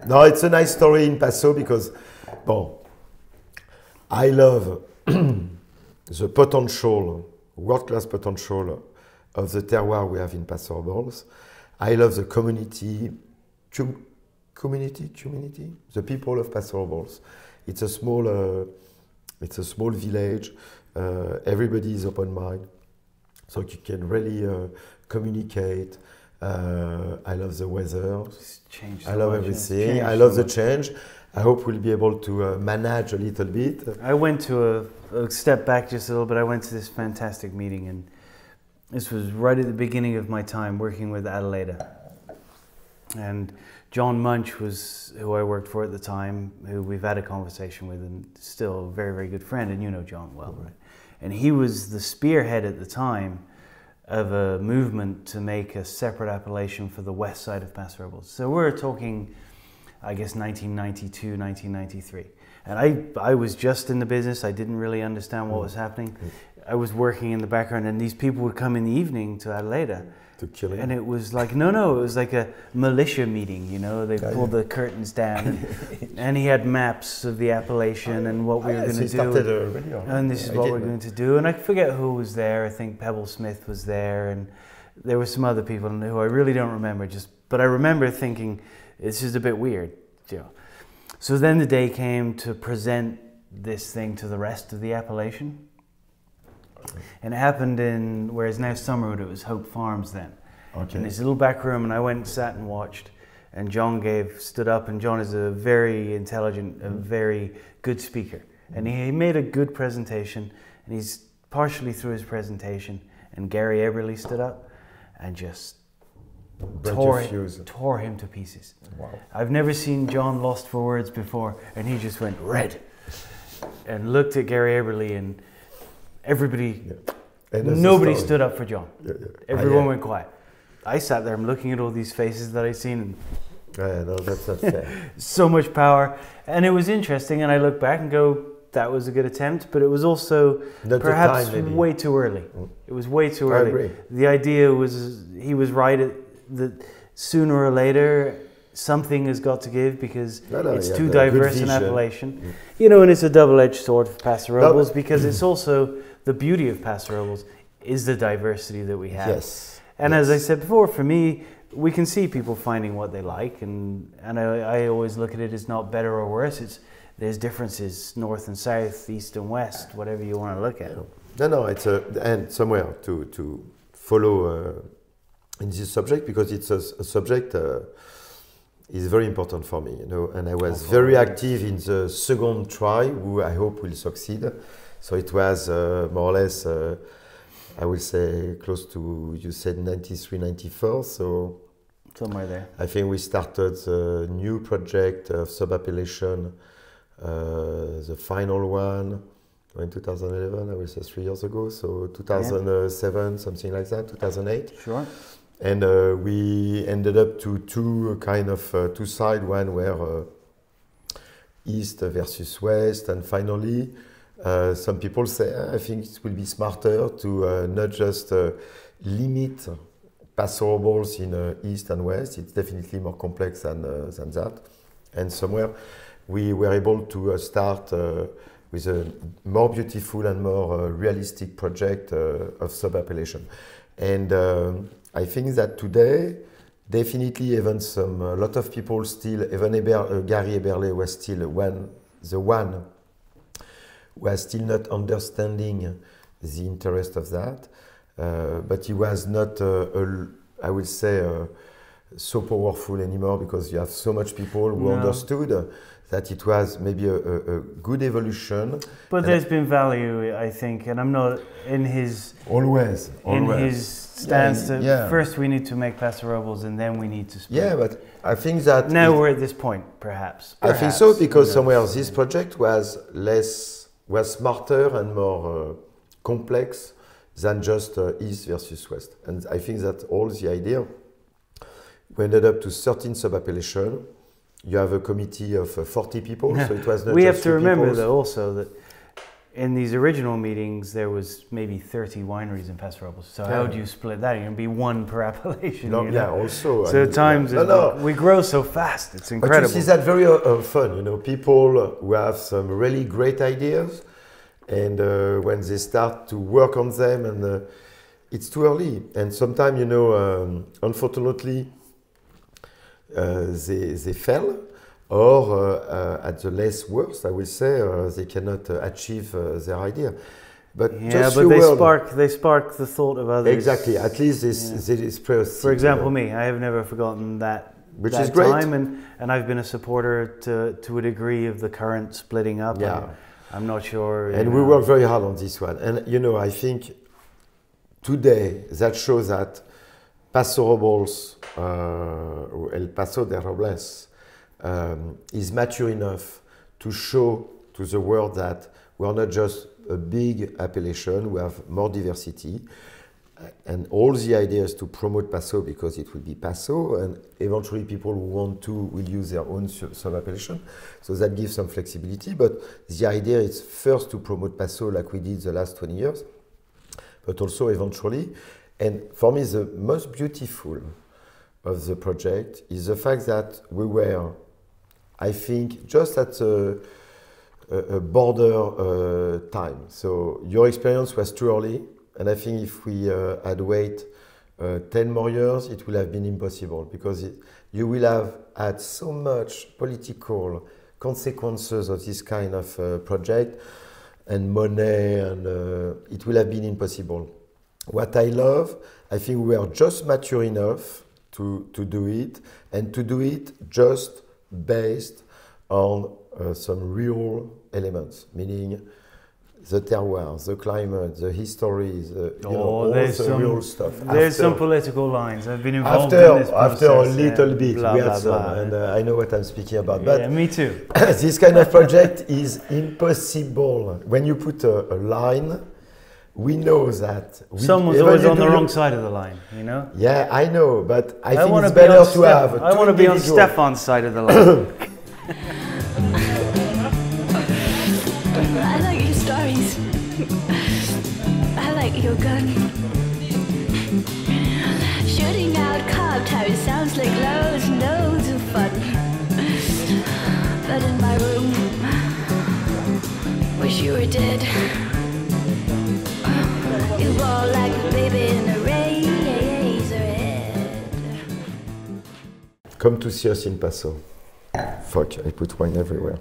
No, it's a nice story in Paso because, bon, I love the potential, world-class potential of the terroir we have in Paso Robles. I love the community, the people of Paso Robles. It's a small village. Everybody is open mind, so you can really communicate. I love the weather. I love everything. I love the change. I hope we'll be able to manage a little bit. I went to a step back just a little bit. I went to this fantastic meeting, and this was right at the beginning of my time working with Adelaida. And John Munch was who I worked for at the time, who we've had a conversation with, and still a very, very good friend. And you know John well, right? And he was the spearhead at the time of a movement to make a separate appellation for the west side of Paso Robles. So we're talking, I guess, 1992, 1993. And I was just in the business. I didn't really understand what was happening. I was working in the background, and these people would come in the evening to Adelaida. To kill him. And it was like, no, it was like a militia meeting, you know. They pulled the curtains down, and he had maps of the appellation and what we were going to do. And this is what we're going to do. And I forget who was there. I think Pebble Smith was there, and there were some other people who I really don't remember. But I remember thinking, this is a bit weird, you know. So then the day came to present this thing to the rest of the appellation. And it happened in where is now Summerwood. It was Hope Farms then. Okay. In this little back room, and I went and sat and watched. And John stood up, and John is a very intelligent, a very good speaker. And he made a good presentation, and he's partially through his presentation, and Gary Eberly stood up and just tore him to pieces. Wow. I've never seen John lost for words before, and he just went red and looked at Gary Eberly, and everybody, nobody stood up for John. Everyone went quiet. I sat there, I'm looking at all these faces that I've seen, and no, that's not fair. So much power. And it was interesting, and I look back and go, that was a good attempt, but it was also perhaps way too early. It was way too early. I agree. The idea was, he was right, that sooner or later, something has got to give, because it's too diverse an appellation. You know, and it's a double-edged sword for Paso Robles, because it's also the beauty of Paso Robles is the diversity that we have. Yes. And as I said before, for me, we can see people finding what they like, and I always look at it as not better or worse. There's differences, north and south, east and west, whatever you want to look at. No, it's and somewhere to follow in this subject, because it's a subject is very important for me, you know. And I was very active in the second try, who I hope will succeed. So it was more or less, I will say, close to, you said 93, 94. So somewhere there. I think we started the new project of sub-appellation, the final one in 2011, I will say 3 years ago. So 2007, something like that, 2008. Sure. And we ended up to two kind of two sides, one where east versus west, and finally some people say, I think it will be smarter to not just limit Paso Robles in east and west. It's definitely more complex than that. And somewhere we were able to start with a more beautiful and more realistic project of sub-appellation. And I think that today, definitely even a lot of people still, even Gary Eberle was still the one who was still not understanding the interest of that. But he was not, I would say, so powerful anymore, because you have so much people who understood that it was maybe a good evolution. But there's been value, I think, and I'm not in his... Always. In his stance first we need to make Paso Robles and then we need to split. Yeah, but I think that... Now we're at this point, perhaps. I think so, because somewhere this project was smarter and more complex than just east versus west. And I think that all the idea, we ended up to 13 sub-appellations. You have a committee of 40 people, so it was not we just have to remember though also that in these original meetings, there was maybe 30 wineries in Paso Robles. So how do you split that? You're going to be one per appellation. No, you know? Yeah, also. So at times we grow so fast. It's incredible. But you see that very fun. You know, people who have some really great ideas, and when they start to work on them, and it's too early. And sometimes, you know, unfortunately, they fail. Or at the less worst, I will say, they cannot achieve their idea. But they spark the thought of others. Exactly. At least they express. For example, me, I have never forgotten that. Which is great. Time, and I've been a supporter to a degree of the current splitting up. Yeah. I'm not sure. And we work very hard on this one. And you know, I think today that shows that Paso Robles, El Paso de Robles, is mature enough to show to the world that we are not just a big appellation, we have more diversity. And all the idea is to promote Paso because it will be Paso, and eventually people who want to will use their own sub-appellation. So that gives some flexibility, but the idea is first to promote Paso like we did the last 20 years, but also eventually. And for me, the most beautiful of the project is the fact that we were, I think, just at a border time. So your experience was too early, and I think if we had waited 10 more years, it would have been impossible, because you will have had so much political consequences of this kind of project and money, and it will have been impossible. What I love, I think we are just mature enough to do it, and to do it just based on some real elements, meaning the terroir, the climate, the history, all the real stuff. There's some political lines. I've been involved in this process. After a little bit, blah, we had blah, some, blah. and I know what I'm speaking about. But yeah, me too. This kind of project is impossible. When you put a line, we know that. Someone's always on the wrong side of the line, you know? Yeah, I know, but I think it's better to have I want to be on Stephan's side of the line. I like your stories. I like your gun. Shooting out cob towers sounds like loads and loads of fun. But in my room, wish you were dead. You roll like a baby in a razor head. Come to see us in Paso. Fuck, I put wine everywhere.